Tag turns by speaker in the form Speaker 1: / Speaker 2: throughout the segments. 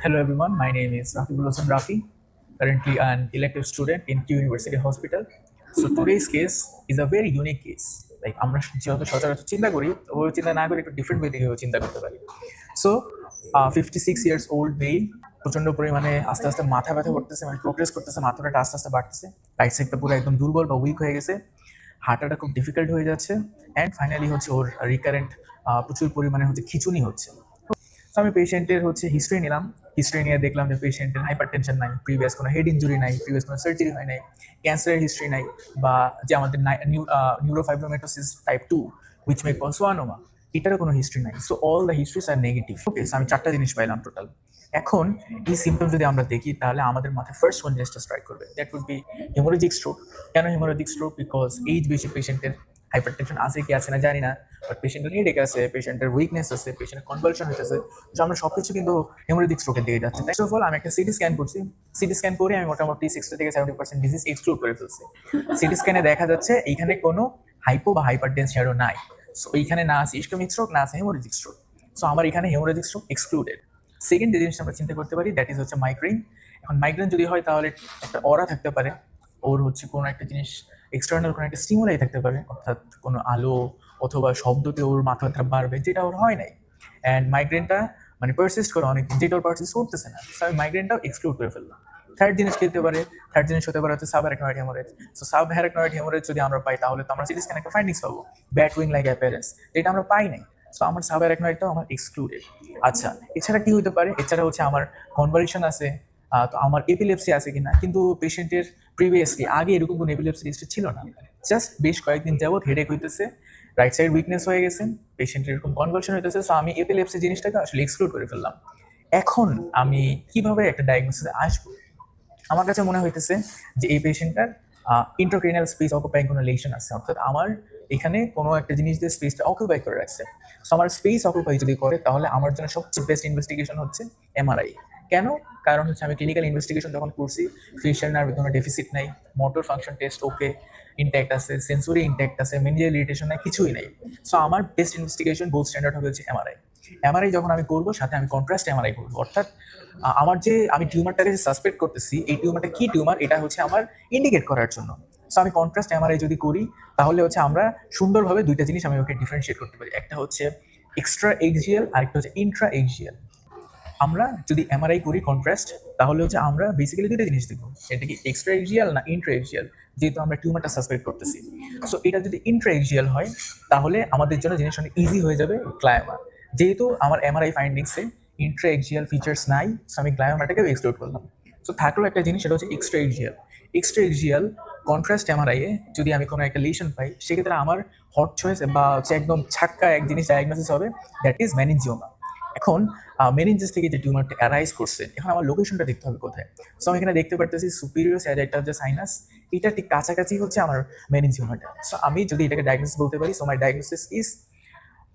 Speaker 1: Hello everyone, my name is Rafibul Hossain Rafi, currently an elective student in Q University Hospital. So today's case is a very unique case. Like আমরা যেহেতু সচরাচর চিন্তা করি, ওই চিন্তা না করে একটু ডিফারেন্ট ওয়ে থেকে চিন্তা করতে পারি। সো 56 years old মেল, প্রচন্ড পরিমাণে আস্তে আস্তে মাথা ব্যথা করতেছে, মানে প্রোগ্রেস করতেছে, মাথাটা আস্তে আস্তে বাড়তেছে, রাইট সাইডটা পুরো একদম দুর্বল বা উইক হয়ে গেছে, হাঁটাটা খুব ডিফিকাল্ট হয়ে যাচ্ছে, অ্যান্ড ফাইনালি হচ্ছে ওর রিকারেন্ট প্রচুর পরিমাণে হচ্ছে খিঁচুনি হচ্ছে। তো আমি পেশেন্টের হচ্ছে হিস্ট্রি নিলাম, হিস্ট্রি নিয়ে দেখলাম যে পেশেন্টের হাইপার টেনশন নাই, প্রিভিয়াস কোনো হেড ইঞ্জুরি নাই, প্রিভিয়াস কোনো সার্জারি হয় নাই, ক্যান্সারের হিস্ট্রি নাই, বা যে আমাদের neurofibromatosis type 2 which may call schwannoma, এটারও কোনো হিস্ট্রি নাই। So all the histories are negative. Okay, আমি 4টা জিনিস পাইলাম টোটাল। এখন এই সিমটম যদি আমরা দেখি তাহলে আমাদের মাথায় ফার্স্ট কোন জিনিসটা স্ট্রাইক করবে, that would be haemorrhagic stroke. কেন হেমোরেজিক স্ট্রোক? বিকজ এইজ বেশি পেশেন্টের, হাইপার টেনশন আছে কি আছে না জানি না, বাট পেশেন্টের হেডেক আছে, পেশেন্টের উইকনেস আছে, পেশেন্টের কনভালশন হইতেছে, তো আমরা সবকিছু কিন্তু হেমোরেজিক স্ট্রোকের দিকে যাচ্ছে। ফার্স্ট অফ অল আমি একটা সিটি স্ক্যান করছি, সিটি স্ক্যান করে আমি মোটামুটি 60 থেকে 70% ডিজিজ এক্সক্লুড করে ফেলছি। সিটি স্ক্যানে দেখা যাচ্ছে এইখানে কোনো হাইপো বা হাইপার টেনশনও নাই। সো এইখানে না আছে ইস্কেমিক স্ট্রোক, না আছে হেমোরেজিক স্ট্রোক। সো আমার এখানে হেমোরেজিক স্ট্রোক এক্সক্লুডেড। সেকেন্ড যে জিনিসটা আমরা চিন্তা করতে পারি দ্যাট ইজ হচ্ছে মাইগ্রেন। এখন মাইগ্রেন যদি হয় তাহলে একটা অরা থাকতে পারে, ওর হচ্ছে কোনো একটা জিনিস এক্সটার্নাল কোনো একটা স্টিমুলাই থাকতে পারে, অর্থাৎ কোনো আলো অথবা শব্দতে ওর মাথা ব্যথা বাড়বে, যেটা ওর হয় নাই। অ্যান্ড মাইগ্রেনটা মানে পারসিস্ট করে অনেকদিন, যেটা ওর পারসিস্ট করতেছে না, সো আমি মাইগ্রেনটাও এক্সক্লুড করে ফেললাম। থার্ড জিনিস কি হতে পারে? থার্ড জিনিস হতে পারে হচ্ছে subarachnoid haemorrhage. So subarachnoid haemorrhage যদি আমরা পাই তাহলে তো আমরা সিটি স্ক্যানে একটা ফাইন্ডিংস পাবো, ব্যাট উইং লাইক অ্যাপিয়ারেন্স, যেটা আমরা পাই নাই। সো আমার সাবঅ্যারাকনয়েডটাও আমার এক্সক্লুডেড। আচ্ছা, এছাড়া কি হতে পারে? এছাড়া হচ্ছে আমার কনভালশন আছে, তো আমার এপিলেপসি আছে কিনা, কিন্তু পেশেন্টের প্রিভিয়াসলি আগে এরকম কোনো এপিলেপসি হিস্ট্রি ছিল না, জাস্ট বেশ কয়েকদিন যাবৎ হেডেক হইতেছে, রাইট সাইড উইকনেস হয়ে গেছে, পেশেন্টের এরকম কনভালশন হইতেছে। সো আমি এপিলেপসি জিনিসটাকে আসলে এক্সক্লুড করে ফেললাম। এখন আমি কিভাবে একটা ডায়াগনোসিসে আসবো? আমার কাছে মনে হইতেছে যে এই পেশেন্টটার ইন্ট্রাক্রেনিয়াল স্পেস অকুপাইং কোনো লেশন আছে, অর্থাৎ আমার এখানে কোনো একটা জিনিস দিয়ে স্পেসটা অকুপাই করে রাখছে। সো আমার স্পেস অকুপাই যদি করে তাহলে আমার জন্য সবচেয়ে বেস্ট ইনভেস্টিগেশন হচ্ছে এমআরআই। কেন? কারণ হচ্ছে আমি ক্লিনিক্যাল ইনভেস্টিগেশন যখন করছি, ফেশিয়াল নার্ভে কোনো ডেফিসিট নাই, motor function test okay intact আছে, সেন্সরি ইনট্যাক্ট আছে, মেনিজিয়াল ইরিটেশন নাই, কিছুই নাই। সো আমার বেস্ট ইনভেস্টিগেশন গোল্ড স্ট্যান্ডার্ড হবে হচ্ছে এমআরআই। এমআরআই যখন আমি করবো সাথে আমি কন্ট্রাস্ট এমআরআই করবো, অর্থাৎ আমার যে আমি টিউমারটাকে যে সাসপেক্ট করতেছি, এই টিউমারটা কি টিউমার এটা হচ্ছে আমার ইন্ডিকেট করার জন্য। সো আমি কন্ট্রাস্ট এমআরআই যদি করি তাহলে হচ্ছে আমরা সুন্দরভাবে দুইটা জিনিস আমি ওকে ডিফারেন্সিয়েট করতে পারি, একটা হচ্ছে এক্সট্রা এক্সিয়াল আর একটা হচ্ছে ইন্ট্রা এক্সিয়াল। আমরা যদি এমআরআই করি কন্ট্রাস্ট, তাহলে হচ্ছে আমরা বেসিক্যালি দুইটা জিনিস দেখবো, এটা কি এক্সট্রা এক্সিয়াল না ইন্ট্রা এক্সিয়াল, যেহেতু আমরা টিউমারটা সাসপেক্ট করতেছি। সো এটা যদি ইন্ট্রা এক্সিয়াল হয় তাহলে আমাদের জন্য জিনিস অনেক ইজি হয়ে যাবে গ্লায়োমা। যেহেতু আমার এমআরআই ফাইন্ডিংসে ইন্ট্রা এক্সিয়াল ফিচার্স নাই, সো আমি গ্লায়োমাটাকেও এক্সক্লুড করলাম। সো থাকলো একটা জিনিস, সেটা হচ্ছে extra axial. Extra axial contrast এমআরআইয়ে যদি আমি কোনো একটা লিশন পাই, সেক্ষেত্রে আমার হট চয়েস বা হচ্ছে একদম ছাক্কা এক জিনিস ডায়াগনোসিস হবে, দ্যাট ইজ মেনিনজিওমা। এখন মেনিনজাস থেকে যে টিউমারটা অ্যারাইজ করছে, এখন আমার লোকেশনটা দেখতে হবে কোথায়। সো আমি এখানে দেখতে পারতেছি সুপিরিয়র স্যাজাইটাল যে সাইনাস, এটা ঠিক কাছাকাছি হচ্ছে আমার মেনিনজিওমাটা। সো আমি যদি এটাকে ডায়াগনোসিস বলতে পারি, সো মাই ডায়াগনোসিস ইজ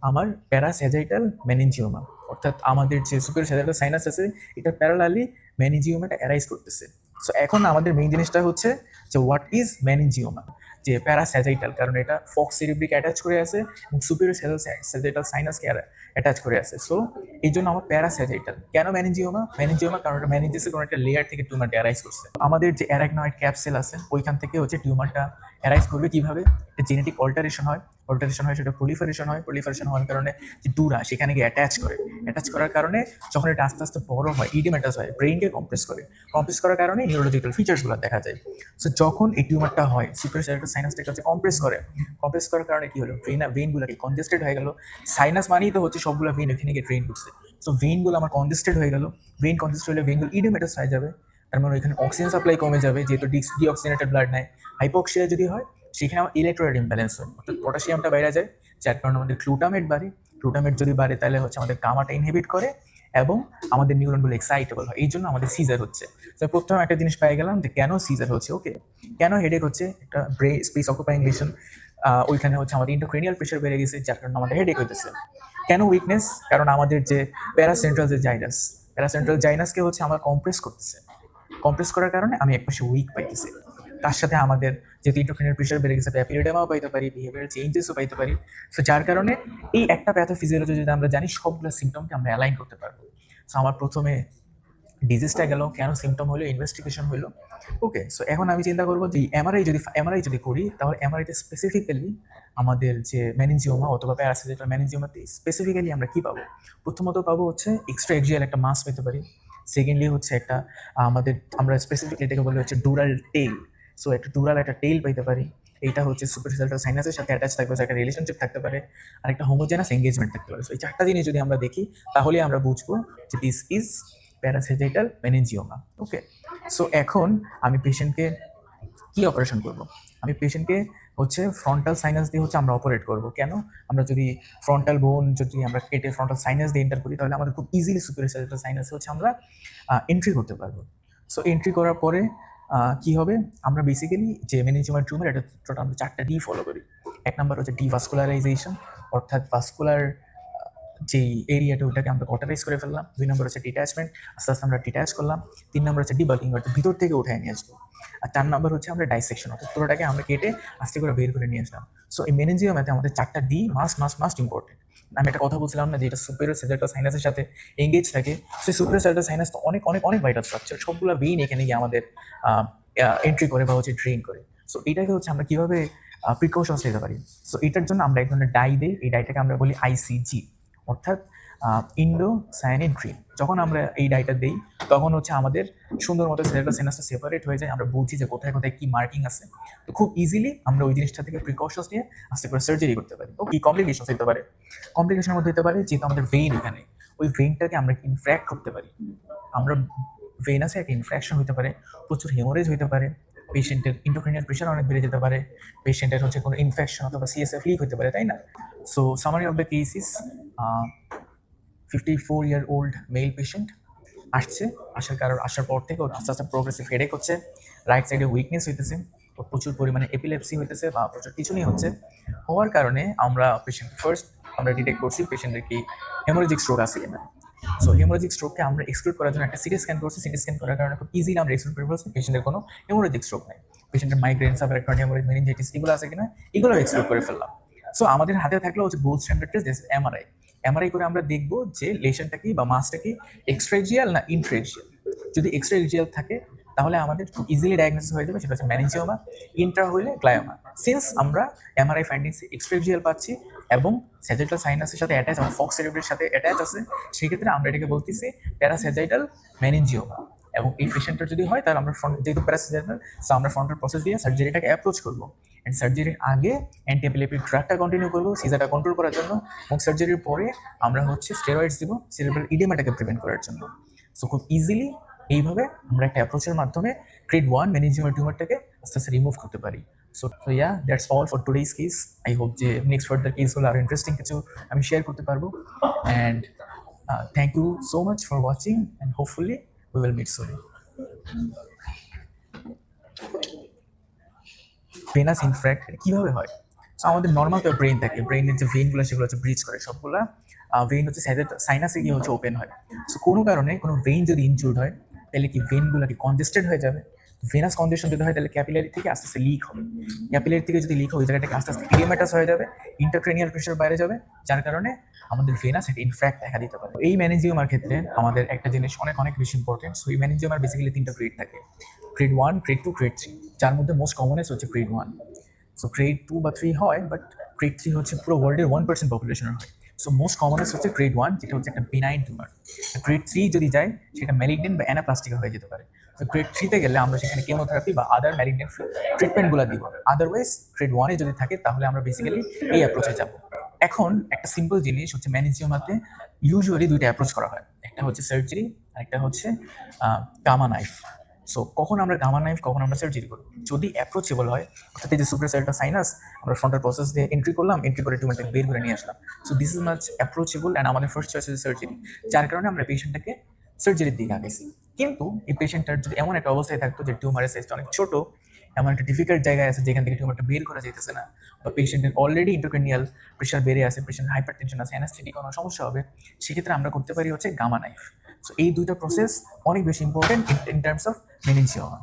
Speaker 1: আমার প্যারাস্যাজাইটাল মেনিনজিওমা, অর্থাৎ আমাদের যে সুপিরিয়র স্যাজাইটাল সাইনাস আছে, এটা প্যারালালি মেনিনজিওমাটা অ্যারাইজ করতেছে। সো এখন আমাদের মেইন জিনিসটা হচ্ছে যে হোয়াট ইজ মেনিনজিওমা, যে প্যারাস্যাজাইটাল, কারণ এটা ফক্স সেরিব্রিক অ্যাটাচ করে আছে এবং সুপিরিয়র স্যাজাইটাল সাইনাসকে অ্যাটাচ করে আছে। সো এই জন্য আমার প্যারাস্যাজাইটাল। কেন ম্যানিনজিওমা? ম্যানিনজিওমা কারণ এটা ম্যানিনজিসের কোনো একটা লেয়ার থেকে টিউমারটা অ্যারাইজ করছে। আমাদের যে অ্যারাকনয়েড ক্যাপসেল আছে ওইখান থেকে হচ্ছে টিউমারটা অ্যারাইজ করবে কিভাবে? জেনেটিক অল্টারেশন হয়, অল্টারেশন হয়, সেটা প্রলিফারেশন হয়, প্রলিফারেশন হওয়ার কারণে যে ডুরা সেখানে গিয়ে অ্যাটাচ করে, অ্যাটাচ করার কারণে যখন এটা আস্তে আস্তে বড় হয়, ইডিমেটাস হয়, ব্রেইনকে কম্প্রেস করে, কম্প্রেস করার কারণে নিউরোলজিক্যাল ফিচার্সগুলো দেখা যায়। সো যখন এই টিউমারটা হয়, সুপিরিয়র স্যাজাইটাল সাইনাসটাকে হচ্ছে কম্প্রেস করে, কম্প্রেস করার কারণে কি হলো? ভেইনগুলোকে কনজেস্টেড হয়ে গেল। সাইনাস মানেই তো হচ্ছে সবগুলো ভেইন ওখানে গিয়ে ড্রেন করছে। সো ভেইনগুলো আমার কনজেস্টেড হয়ে গেল, ভেইন কনজেস্টেড হলে ভেইনগুলো ইডিমেটাস হয়ে যাবে, তার মানে ওইখানে অক্সিজেন সাপ্লাই কমে যাবে, যেহেতু ডিঅক্সিজেনেটেড ব্লাড নেয়। হাইপোক্সিয়া যদি হয় সেখানে আমার ইলেকট্রোলাইট ইমব্যালেন্স হয়, অর্থাৎ পটাশিয়ামটা বাইরে যায়, যার কারণে আমাদের গ্লুটামেট বাড়ে। গ্লুটামেট যদি বাড়ে তাহলে হচ্ছে আমাদের গামাটা ইনহিবিট করে এবং আমাদের নিউরনগুলো এক্সাইটেবল হয়, এই জন্য আমাদের সিজার হচ্ছে। তো প্রথমে একটা জিনিস পেয়ে গেলাম যে কেন সিজার হচ্ছে, ওকে, কেন হেডেক হচ্ছে, একটা ব্রেন স্পেস অকুপাইং লিশন, ওইখানে হচ্ছে আমাদের ইন্টারক্রেনিয়াল প্রেশার বেড়ে গেছে, যার কারণে আমাদের হেডেক হইতেছে। কেন উইকনেস? কারণ আমাদের যে প্যারাসেন্ট্রাল যে জাইনাস, প্যারাসেন্ট্রাল জাইনাসকে হচ্ছে আমার কম্প্রেস করতেছে, কম্প্রেস করার কারণে আমি একপাশে উইক পাইতেছি। তার সাথে আমাদের যেহেতু ইন্টারক্রেনিয়াল প্রেশার বেড়ে গেছে, অ্যাপিরিডেমাও পাইতে পারি, বিহেভিয়ারাল চেঞ্জেসও পাইতে পারি। সো যার কারণে এই একটা প্যাথোফিজিওলজি যদি আমরা জানি, সবগুলো সিমটমকে আমরা অ্যালাইন করতে পারবো। সো আমার প্রথমে ডিজিজটা গেল, কেন সিমটম হলো, ইনভেস্টিগেশন হলো। ওকে, সো এখন আমি চিন্তা করবো যে এমআরআই যদি করি, তাহলে এমআরআইতে স্পেসিফিক্যালি আমাদের যে ম্যানিনজিওমা অথবা প্যারাসাইটাল ম্যানিনজিওমাতে স্পেসিফিক্যালি আমরা কি পাবো? প্রথমত পাবো হচ্ছে এক্সট্রা এক্সিয়াল একটা মাস পেতে পারি। সেকেন্ডলি হচ্ছে একটা আমরা স্পেসিফিক এটাকে বলে হচ্ছে ডুরাল টেল। সো একটা ডুরাল একটা টেল পেতে পারি। এইটা হচ্ছে সুপারফিশিয়াল সাইনাসের সাথে অ্যাটাচ থাকবে, একটা রিলেশনশিপ থাকতে পারে, আর একটা হোমোজেনাস এঙ্গেজমেন্ট থাকতে পারে। সো এই চারটা জিনিস যদি আমরা দেখি, তাহলে আমরা বুঝবো যে this is parasagittal meningioma. Okay, so এখন আমি পেশেন্টকে কি অপারেশন করব? আমি পেশেন্টকে হচ্ছে ফ্রন্টাল সাইনাস দিয়ে হচ্ছে আমরা অপারেট করব। কেন? আমরা যদি ফ্রন্টাল বোন যদি আমরা কেটে ফ্রন্টাল সাইনাস দিয়ে এন্টার করি, তাহলে আমাদের খুব ইজিলি সুপারফিশিয়াল সাইনাসে হচ্ছে আমরা এন্ট্রি করতে পারবো। সো এন্ট্রি করার পরে কি হবে? আমরা বেসিক্যালি যে মেনিনজিওমার টিউমার, এটা টোটাল আমরা 4টা ডি ফলো করি। এক নাম্বার হচ্ছে ডিভাস্কুলারাইজেশন, অর্থাৎ ভাস্কুলার যেই এরিয়াটা ওটাকে আমরা কটারাইজ করে ফেললাম। 2 নম্বর হচ্ছে ডিট্যাচমেন্ট, আস্তে আস্তে আমরা ডিট্যাচ করলাম। 3 নম্বর হচ্ছে ডিবাল্কিং, অর্থাৎ ভিতর থেকে উঠায় নিয়ে আসবো। আর 4 নম্বর হচ্ছে আমরা ডাইসেকশন, অর্থাৎ পুরোটাকে আমরা কেটে আস্তে করে বের করে নিয়ে আসলাম। সো এই মেনিনজিওমাতে আমাদের 4টা ডি মাস্ট ইম্পর্টেন্ট। আমি একটা কথা বলছিলাম না, যে এটা সুপেরিয়র সেজাটাল সাইনাসের সাথে এঙ্গেজ থাকে। সেই সুপেরিয়র সেজাটাল সাইনাস তো অনেক অনেক অনেক ভাইটাল স্ট্রাকচার, সবগুলো ভেইন এখানে গিয়ে আমাদের এন্ট্রি করে বা হচ্ছে ড্রেন করে। সো এটাকে হচ্ছে আমরা কিভাবে প্রিকশনস নিতে পারি? সো এটার জন্য আমরা এক ধরনের ডাই দিই। এই ডাইটাকে আমরা বলি আইসিজি, অর্থাৎ ইন্ডো সায়ানিন ড্রিম। যখন আমরা এই ডাইটা দিই, তখন হচ্ছে আমাদের সুন্দর মতো সেজাটাল সাইনাসটা সেপারেট হয়ে যায়। আমরা বুঝি যে কোথায় কোথায় কি মার্কিং আছে। তো খুব ইজিলি আমরা ওই জিনিসটা থেকে প্রিকশনস নিয়ে আস্তে করে সার্জারি করতে পারি। ও কি কমপ্লিকেশন হতে পারে? কমপ্লিকেশনের মধ্যে হতে পারে যেহেতু আমাদের ভেইন এখানে, ওই ভেইনটাকে আমরা ইনফ্র্যাক্ট করতে পারি। আমরা ভেইনাসে একটা ইনফ্র্যাকশন হতে পারে, প্রচুর হেমোরেজ হতে পারে, পেশেন্টের ইন্ট্রাক্রেনিয়াল প্রেশার অনেক বেড়ে যেতে পারে, পেশেন্টের হচ্ছে কোনো ইনফেকশন অথবা সিএসএফ লিক হতে পারে, তাই না? So summary of the case is 54-year-old male patient আসছে। আসার পর থেকে ওর আস্তে আস্তে প্রোগ্রেসিভ হেডেক হচ্ছে, রাইট সাইডে উইকনেস হইতেছে, প্রচুর পরিমাণে এপিলেপসি হইতেছে বা প্রচুর খিঁচুনি হচ্ছে। হওয়ার কারণে আমরা আমরা ডিটেক্ট করছি পেশেন্টের কি হেমোরেজিক স্ট্রোক আছে কিনা। সো হেমোরেজিক স্ট্রোককে আমরা এক্সক্লুড করার জন্য একটা সিটি স্ক্যান করছি। সিটি স্ক্যান করার কারণে খুব ইজিলি আমরা এক্সক্লুড করে ফেলছি পেশেন্টের কোনো হেমোরেজিক স্ট্রোক নাই। পেশেন্টের মাইগ্রেন, সাবআরেক্টয়েড হেমোরেজ, মেনিনজাইটিস এগুলো আছে কিনা, এগুলো এক্সক্লুড করে ফেললাম। সো আমাদের হাতে থাকলে হচ্ছে gold standard test MRI. MRI করে আমরা দেখবো যে লেশনটা কি বা মাসটা কি এক্সট্রাএক্সিয়াল না ইন্ট্রাএক্সিয়াল। যদি এক্সট্রাএক্সিয়াল থাকে, তাহলে আমাদের খুব ইজিলি ডায়াগনোসিস হয়ে যাবে, সেটা হচ্ছে ম্যানিনজিওমা। ইন্ট্রা হইলে গ্লায়োমা। সিন্স আমরা এমআরআই ফাইন্ডিংসে এক্সট্রাএক্সিয়াল পাচ্ছি এবং স্যাজিটাল সাইনাসের সাথে অ্যাটাচ এবং ফক্স সেরিব্রের সাথে অ্যাটাচ আছে, সেক্ষেত্রে আমরা এটাকে বলতেছি প্যারাস্যাজিটাল মেনিনজিওমা। এবং এই পেশেন্টের যদি হয়, তাহলে আমরা যেহেতু প্যারাস্যাজিটাল, সো আমরা ফ্রন্টাল প্রসেস দিয়ে সার্জারিটাকে অ্যাপ্রোচ করবো। অ্যান্ড সার্জারির আগে অ্যান্টি এপিলেপটিক ড্রাগটা কন্টিনিউ করবো সিজারটা কন্ট্রোল করার জন্য, এবং সার্জারির পরে আমরা হচ্ছে স্টেরয়েডস দিব সেরিব্রাল ইডেমাটাকে প্রিভেন্ট করার জন্য। সো খুব ইজিলি এইভাবে আমরা একটা অ্যাপ্রোচের মাধ্যমে গ্রেড 1 মেনিনজিওমার টিউমারটাকে আস্তে আস্তে রিমুভ করতে পারি। So yeah, that's all for today's case. I hope যে নেক্সট ফার্দার কেসগুলো আরও ইন্টারেস্টিং কিছু আমি শেয়ার করতে পারবো। And thank you so much for watching, and hopefully we will meet soon. Venous infarct কিভাবে হয়? সো আমাদের নর্মাল তো ব্রেন থাকে, ব্রেনের যে ভেইনগুলো সেগুলো হচ্ছে ব্রিজ করে, সবগুলা ভেইন হচ্ছে সাইনাসে গিয়ে হচ্ছে ওপেন হয়। সো কোনো কারণে কোনো ভেইন যদি ইনজুর্ড হয়, তাহলে কি ভেইনগুলো কি কনজেস্টেড হয়ে যাবে। ভেনাস কনজেশন যদি হয়, তাহলে ক্যাপিলারি থেকে আস্তে আস্তে লিক হবে। ক্যাপিলারি থেকে যদি লিক হয়, ওই জায়গাটাকে আস্তে আস্তে ইডিমাটাস হয়ে যাবে, ইন্টারক্রেনিয়াল প্রেশার বাইরে যাবে, যার কারণে আমাদের ভেনাস একটা ইনফ্র্যাক্ট দেখা দিতে পারে। এই ম্যানেজিওমার ক্ষেত্রে আমাদের একটা জিনিস অনেক অনেক বেশি ইম্পর্টেন্ট। সো এই ম্যানেজিওমার বেসিক্যালি 3টা গ্রেড থাকে, গ্রেড 1, গ্রেড 2, গ্রেড 3, যার মধ্যে মোস্ট কমনেস্ট হচ্ছে গ্রেড 1। সো গ্রেড 2 বা 3 হয়, বাট গ্রেড 3 হচ্ছে পুরো ওয়ার্ল্ডের 1% পপুলেশনের হয়। সো মোস্ট কমনেস্ট হচ্ছে গ্রেড 1, যেটা হচ্ছে একটা বেনাইন টিউমার। গ্রেড 3 যদি যায়, সেটা ম্যালিগনেন্ট বা অ্যানাপ্লাস্টিকা হয়ে যেতে পারে। তো গ্রেড 3-তে গেলে আমরা সেখানে কেমোথেরাপি বা আদার ম্যালিগনেন্ট ট্রিটমেন্টগুলো দিব। আদারওয়াইজ গ্রেড 1-এ যদি থাকে, তাহলে আমরা বেসিক্যালি এই অ্যাপ্রোচে যাব। এখন একটা সিম্পল জিনিস হচ্ছে, ম্যানেজিওমাতে ইউজুয়ালি 2টা অ্যাপ্রোচ করা হয়, একটা হচ্ছে সার্জারি আর একটা হচ্ছে গামা নাইফ। সো কখন আমরা গামা নাইফ, কখন আমরা সার্জারি করব? যদি অ্যাপ্রোচেবল হয়, অর্থাৎ এই যে সুপারসাইটাল সাইনাস আমরা ফ্রন্টাল প্রসেস দিয়ে এন্ট্রি করলাম, এন্ট্রি করে টিউমারটাকে বের করে নিয়ে আসলাম। So this is much approachable, and আমাদের ফার্স্ট চয়েস হচ্ছে সার্জারি, যার কারণে আমরা পেশেন্টটাকে সার্জারির দিকে আগাইছি। কিন্তু এই পেশেন্টটার যদি এমন একটা অবস্থায় থাকতো যে টিউমারের সাইজটা অনেক ছোট, এমন একটা ডিফিকাল্ট জায়গায় আছে যেখান থেকে টিউমারটা বের করা যেতেছে না, বা পেশেন্টের অলরেডি ইন্টারক্রেনিয়াল প্রেশার বেড়ে আছে, পেশেন্ট হাইপার টেনশন আছে, অ্যানাস্থেটিক কোনো সমস্যা হবে, সেক্ষেত্রে আমরা করতে পারি হচ্ছে গামা নাইফ। সো এই 2টা প্রসেস অনেক বেশি important in terms of meningioma.